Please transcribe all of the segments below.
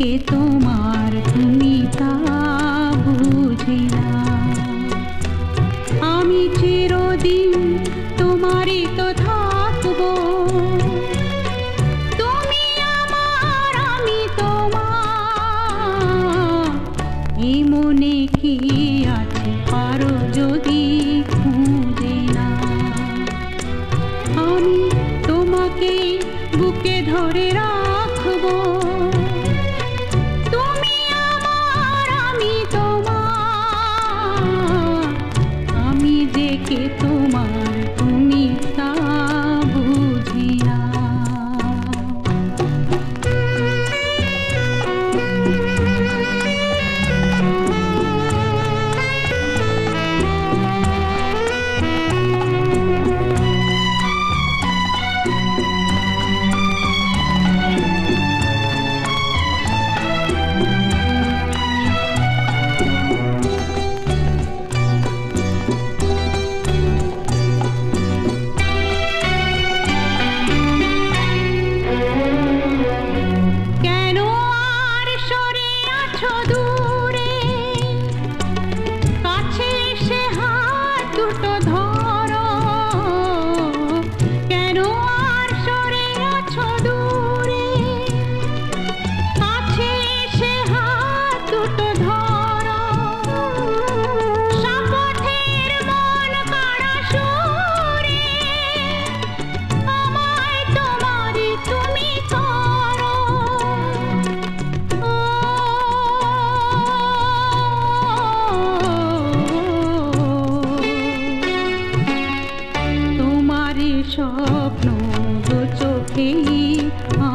কে তোমার তুমি তা বুঝি না। আমি চিরদিন তোমারই তো থাকবো, তুমি আমার আমি তোমার। এই মনে কি আছে পারো যদি খুঁজে না। আমি তোমাকে বুকে ধরে রাখবো, তুমি আমার আমি তোমার। আমি যে কে তোমার তুমি তা বুঝি না। স্বপ্ন দু চোখে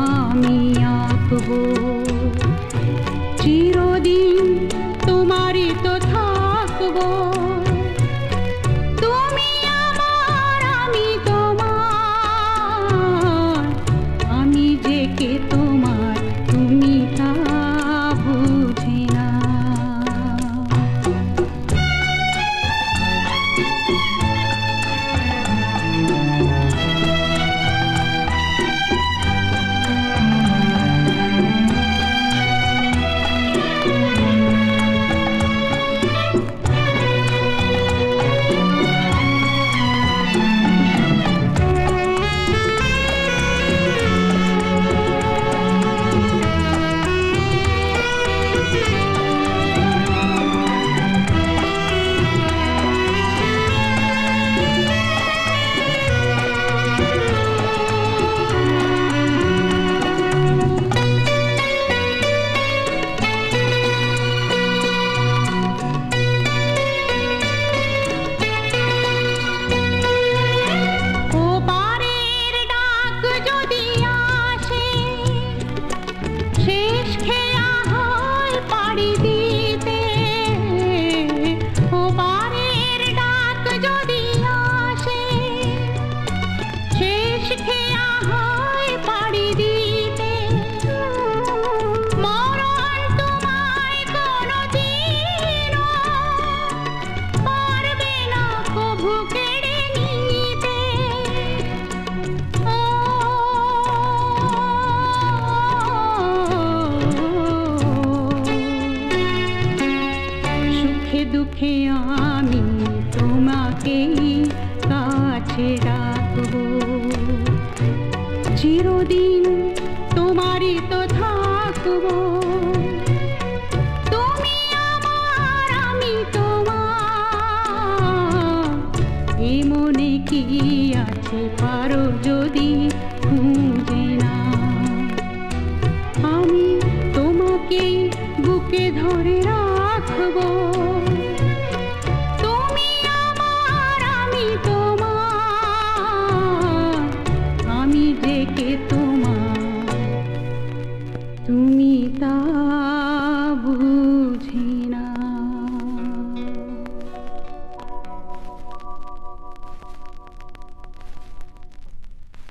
আমি আঁকবো, চিরদিন তোমারই তো থাকবো। তুমি আমার আমি তোমার। আমি যে কে তোমার তুমি তা বুঝি না। দুঃখে আমি তোমাকে কাছে রাখবো, চিরদিন তোমারই তো থাকবো। তুমি আমার আমি তোমার। এই মনে কি আছে পারো যদি খুঁজে না। আমি তোমাকে বুকে ধরে রাখবো।